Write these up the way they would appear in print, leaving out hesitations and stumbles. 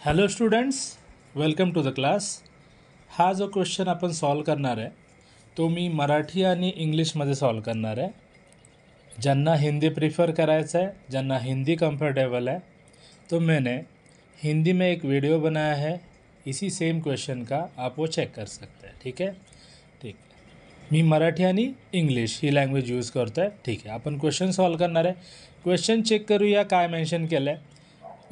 Hello students, welcome to the class. हा जो question आपण सॉल्व करणार आहे तो मी मराठी आणि इंग्लिशमध्ये सॉल्व करणार आहे. ज्यांना हिंदी प्रीफर करायचा है, ज्यांना हिंदी कंफर्टेबल है, तो मैंने हिंदी में एक वीडियो बनाया है इसी सेम क्वेश्चन का, आप वो चेक कर सकते हैं. ठीक है. ठीक आहे. मी मराठी आणि इंग्लिश ही लँग्वेज यूज करतो आहे. ठीक आहे. आपण क्वेश्चन सॉल्व करणार आहे. क्वेश्चन चेक करूया काय मेन्शन केलं आहे.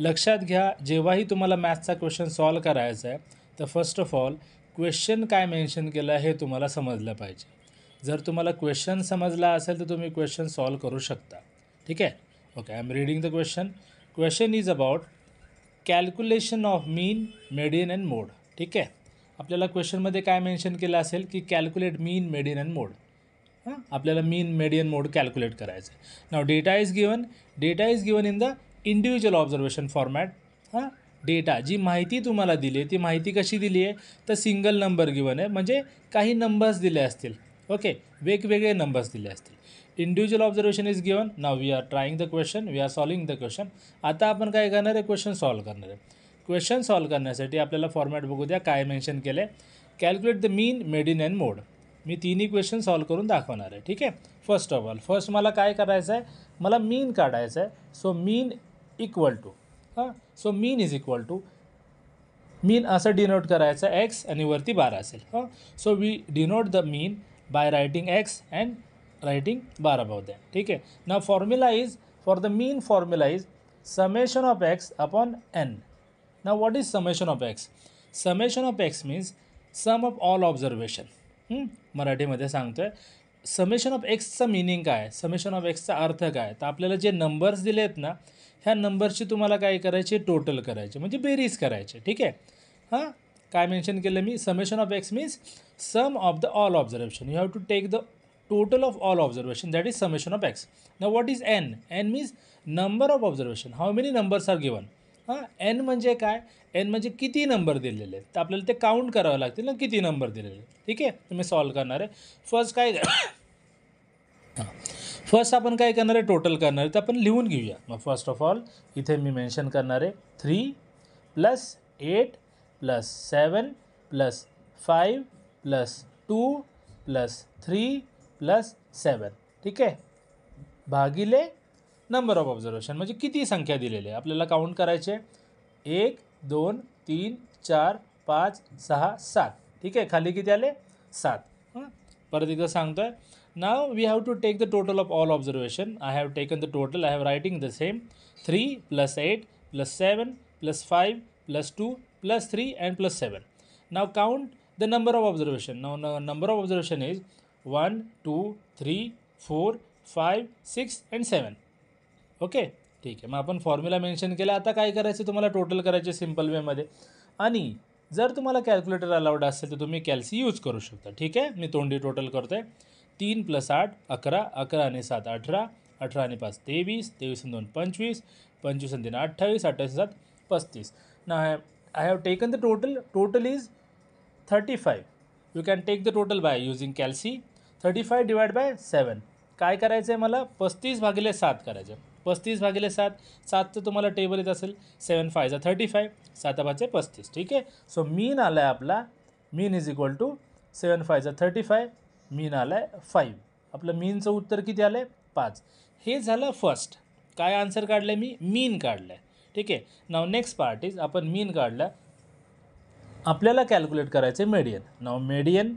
लक्षात घ्या, जेव्हाही तुम्हाला मॅथ्सचा क्वेश्चन सॉल्व करायचा आहे तर फर्स्ट ऑफ ऑल क्वेश्चन काय मेन्शन केलं आहे हे तुम्हाला समजलं पाहिजे. जर तुम्हाला क्वेश्चन समजला असेल तर तुम्ही क्वेश्चन सॉल्व करू शकता. ठीक आहे. Okay, I am reading the question. Question is about calculation of mean, median and mode. ठीक आहे. आपल्याला क्वेश्चनमध्ये काय मेन्शन केलं असेल की calculate mean, median and mode. आपल्याला मीन, मेडियन, मोड कॅल्क्युलेट करायचं आहे. Now data is given in the individual observation format. Data जी माहिती तुम्हाला दिली आहे ती माहिती कशी दिली आहे तर सिंगल नंबर गिवन आहे, म्हणजे काही नंबर्स दिले असतील. ओके, वेगवेगळे नंबर्स दिले असतील. Individual observation is given. Now we are trying the question, we are solving the question. आता आपण काय करणार आहे, क्वेश्चन सॉल्व करणार आहे. क्वेश्चन सॉल्व करण्यासाठी आपल्याला फॉर्मॅट बघू द्या काय मेन्शन केलं आहे. Calculate the mean, median and mode. मी तिन्ही क्वेश्चन सॉल्व करून दाखवणार आहे. ठीक आहे. फर्स्ट ऑफ ऑल मला काय करायचं आहे, मला मीन काढायचं आहे. So mean equal to so mean is equal to mean असं डिनोट करायचं एक्स आणि वरती 12 असेल. So we denote the mean by writing X and writing 12 about that. ठीक आहे. Now formula is for the mean formula is summation of X upon N. Now what is summation of X? Summation of X means sum of all observation. मराठीमध्ये सांगतो आहे. Summation of एक्सचं meaning काय, summation of एक्सचा अर्थ काय, तर आपल्याला जे नंबर्स दिले आहेत ना ह्या नंबरची तुम्हाला काय करायचे, टोटल करायचे, म्हणजे बेरीज करायचे. ठीक आहे. काय मेन्शन केलं मी, summation of X means sum of the all observation. You have to take the total of all observation, that is summation of X. Now what is N? N means number of observation, how many numbers are given. N म्हणजे काय, N म्हणजे किती number दिलेले आहेत, तर आपल्याला ते count करावं लागतील ना किती नंबर दिलेले आहेत. ठीक आहे. तुम्ही सॉल्व करणार आहे. फर्स्ट आपण काय करणार आहे, टोटल करणार आहे. तर आपण लिहून घेऊया. मग फर्स्ट ऑफ ऑल इथे मी मेन्शन करणार आहे 3 + 8 + 7 + 5 + 2 + 3 + 7. ठीक आहे. भागिले नंबर ऑफ ऑब्झर्वेशन, म्हणजे किती संख्या दिलेली आहे आपल्याला काउंट करायचे. 1 2 3 4 5 6 7. ठीक आहे. खाली किती आले, 7. परत एकदा सांगतो आहे. Now we have to take the total of all observation. I have taken the total. I have writing the same. 3 + 8 + 7 + 5 + 2 + 3 and + 7. Now count the number of observation. Now number of observation is 1 2 3 4 5 6 and 7. Okay. ठीक आहे. मग आपण formula mention केला. आता काय करायचं, तुम्हाला total करायचे सिम्पल वेमध्ये. आणि जर तुम्हाला कॅल्क्युलेटर अलाउड असेल तर तुम्ही कॅल्सी यूज करू शकता. ठीक आहे. मी तोंडी टोटल करतो आहे. 3 + 8 11, 11 आणि 7 18, 18 आणि 5 23, 23 आणि 2 25, 25 आणि 3 28, 28 7 35. Now I have taken the total is 35. You can take the total by using calci. 35 divided by 7. काय करायचं आहे मला, 35/7 करायचं. 35/7, 7चं तुम्हाला टेबल येत असेल. 7 5 35, 7 5 35. ठीक आहे. सो मीन आला आहे आपला, मीन इज इक्वल टू 7 5 35, मीन आला आहे 5. आपलं मीनचं उत्तर किती आलं आहे, 5. हे झालं फर्स्ट. काय आन्सर काढलं आहे मी, मीन काढलं आहे. ठीक आहे. नाव नेक्स्ट पार्ट इज, आपण मीन काढलं, आपल्याला कॅल्क्युलेट करायचं आहे median. Now median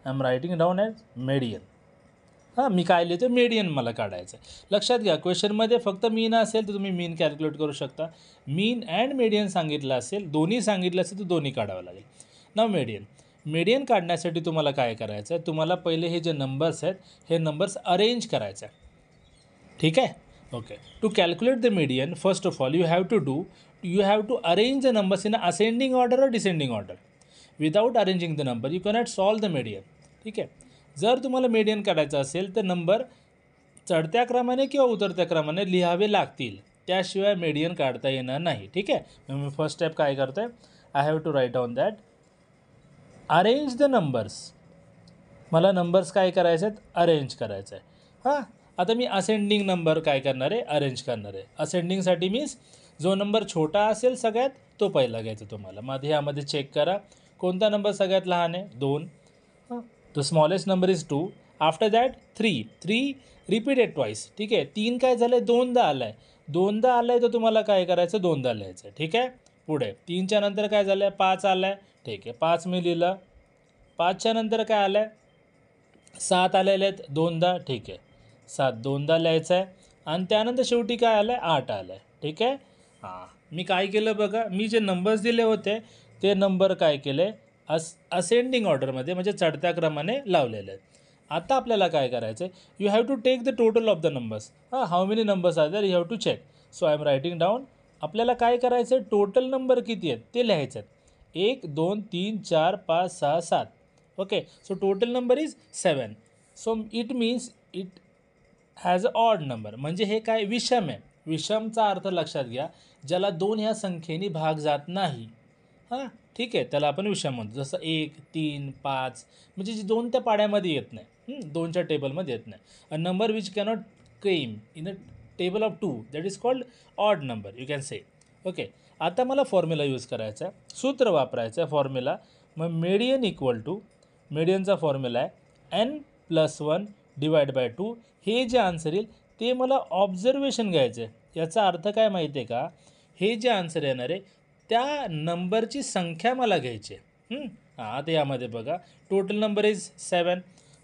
I am writing down as median. मी काय लिहितो, मेडियन मला काढायचं आहे. लक्षात घ्या, क्वेश्चनमध्ये फक्त मीन असेल तर तुम्ही मीन कॅल्क्युलेट करू शकता. मीन अँड मेडियन सांगितलं असेल, दोन्ही सांगितलं असेल तर दोन्ही काढावं लागेल. नाव मेडियन काढण्यासाठी तुम्हाला काय करायचं आहे, तुम्हाला पहिले हे जे नंबर्स आहेत हे नंबर्स अरेंज करायचे आहे. ठीक आहे. Okay. To calculate the median, first of all you have to arrange the numbers in ascending order और descending order. Without arranging the number you cannot solve the median. ठीक आहे. जर तुम्हाला मेडियन काढायचं असेल तर नंबर चढत्या क्रमाने किंवा उतरत्या क्रमाने लिहावे लागतील, त्याशिवाय मेडियन काढता येणार नाही. ठीक आहे. मग मी फर्स्ट स्टेप काय करतो आहे, I have to write on that arrange the numbers. मला नंबर्स काय करायचे आहेत, अरेंज करायचं आहे. आता मी असेंडिंग नंबर काय करणार आहे, अरेंज करणार आहे. असेंडिंगसाठी मीन्स जो नंबर छोटा असेल सगळ्यात तो पहिला घ्यायचा तुम्हाला. मग ह्यामध्ये चेक करा कोणता नंबर सगळ्यात लहान आहे 2. The smallest number is 2. After that 3 repeated twice. ठीक आहे, 3 काय झालं आहे दोनदा आलं आहे. दोनदा आलं आहे तर तुम्हाला काय करायचं दोनदा लिहायचं. ठीक आहे, पुढे 3च्या नंतर काय झालं आहे 5 आलं आहे. ठीक आहे, 5 मी लिहिलं. 5च्या नंतर काय आलं आहे 7 आलेले आहेत दोनदा. ठीक आहे, 7 दोनदा लिहायचं आहे. आणि त्यानंतर शेवटी काय आलं आहे 8 आलं आहे. ठीक आहे, मी काय केलं बघा, मी जे नंबर्स दिले होते ते नंबर काय केले असेंडिंग ऑर्डरमध्ये म्हणजे चढत्या क्रमाने लावलेले आहेत. आता आपल्याला काय करायचं आहे, you have to take the total of the numbers. How many numbers are there you have to check. So I am writing down. आपल्याला काय करायचं आहे टोटल नंबर किती आहेत ते लिहायचे आहेत. 1 2 3 4 5 6 7. Okay, so total number is 7. So it means it has a odd number. म्हणजे हे काय विषम आहे. विषमचा अर्थ लक्षात घ्या, ज्याला 2 ह्या संख्येने भाग जात नाही. ठीक आहे, त्याला आपण विषम म्हणतो. जसं 1 3 5 म्हणजे जे 2 त्या पाड्यामध्ये येत नाही, 2च्या टेबलमध्ये येत नाही. A number which cannot came in a table of 2 that is called odd number you can say. Okay, आता मला फॉर्म्युला यूज करायचा आहे, सूत्र वापरायचं आहे फॉर्म्युला. मग मेडियन इक्वल टू, मेडियनचा फॉर्म्युला आहे n+1 डिवाइड बाय 2. हे जे आन्सर येईल ते मला ऑब्झर्वेशन घ्यायचं आहे. याचा अर्थ काय माहिती आहे का, हे जे आन्सर येणार आहे त्या नंबरची संख्या मला घ्यायची आहे. आता यामध्ये बघा टोटल नंबर इज 7.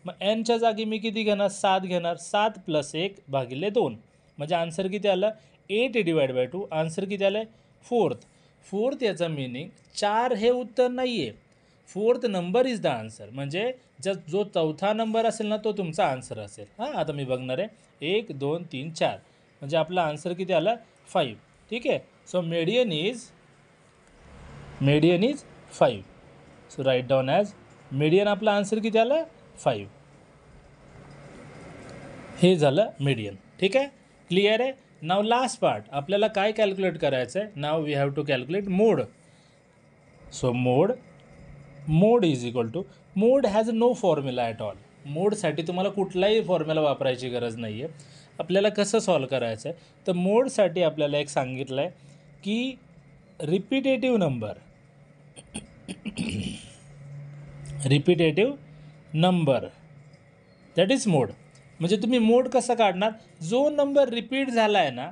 मग एनच्या जागी मी किती घेणार 7 घेणार. 7 + 1 भागिले 2 म्हणजे आन्सर किती आलं 8 डिवाइड बाय 2. आन्सर किती आलं आहे 4th. याचा मिनिंग 4 हे उत्तर नाही आहे, 4th number is the answer. म्हणजे जो चौथा नंबर असेल ना तो तुमचा आन्सर असेल. आता मी बघणार आहे 1 2 3 4 म्हणजे आपला आन्सर किती आला 5. ठीक आहे, so median is 5. So write down as median. आपला आन्सर किती आला 5. हे झालं मेडियन. ठीक आहे, क्लिअर आहे. नाव लास्ट पार्ट आपल्याला काय कॅल्क्युलेट करायचं आहे. Now we have to calculate mode. So mode is equal to, mode has no formula at all. मोडसाठी तुम्हाला कुठलाही फॉर्म्युला वापरायची गरज नाही आहे. आपल्याला कसं सॉल्व करायचं आहे तर मोडसाठी आपल्याला एक सांगितलं आहे की रिपिटेटिव्ह नंबर दॅट इज मोड. म्हणजे तुम्ही मोड कसं काढणार, जो नंबर रिपीट झाला आहे ना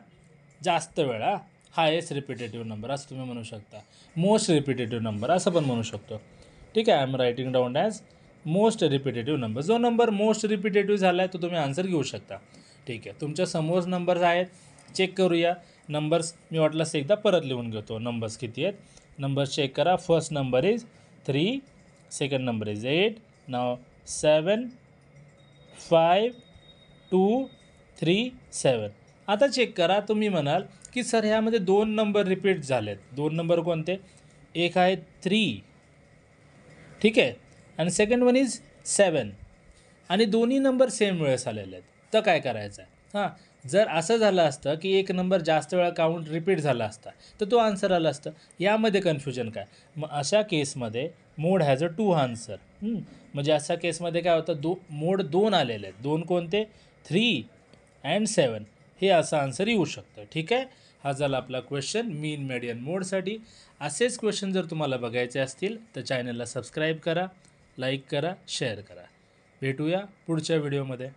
जास्त वेळा हायेस्ट रिपिटेटिव्ह नंबर असं तुम्ही म्हणू शकता. मोस्ट रिपिटेटिव्ह नंबर असं पण म्हणू शकतो. ठीक आहे, I am writing down as most repetitive number. जो नंबर मोस्ट रिपिटेटिव्ह झाला आहे तो तुम्ही आन्सर घेऊ शकता. ठीक आहे, तुमच्या समोर नंबर्स आहेत, चेक करूया. नंबर्स मी वाटलंच एकदा परत लिहून घेतो. नंबर्स किती आहेत नंबर्स चेक करा. First number is 3, second number is 8, नाव 7 5 2 3 7. आता चेक करा. तुम्ही म्हणाल की सर ह्यामध्ये 2 नंबर रिपीट झालेत. 2 नंबर कोणते, एक आहे 3, ठीक आहे, आणि सेकंड वन इज 7 आणि दोन्ही नंबर सेम वेळेस आलेले आहेत. तर काय करायचं आहे, जर असं झालं असतं की एक नंबर जास्त वेळा काउंट रिपीट झाला असता तर तो आन्सर आला असतं. यामध्ये कन्फ्युजन काय, मग अशा केसमध्ये मोड हॅज अ 2 आन्सर. म्हणजे अशा केसमध्ये काय होतं मोड 2 आलेले आहेत. 2 कोणते 3 अँड 7 हे असं आन्सर येऊ शकतं. ठीक आहे, हा झाला आपला क्वेश्चन मीन मेडियन मोडसाठी. असेच क्वेश्चन जर तुम्हाला बघायचे असतील तर चॅनलला सबस्क्राईब करा, लाईक करा, शेअर करा. भेटूया पुढच्या व्हिडिओमध्ये.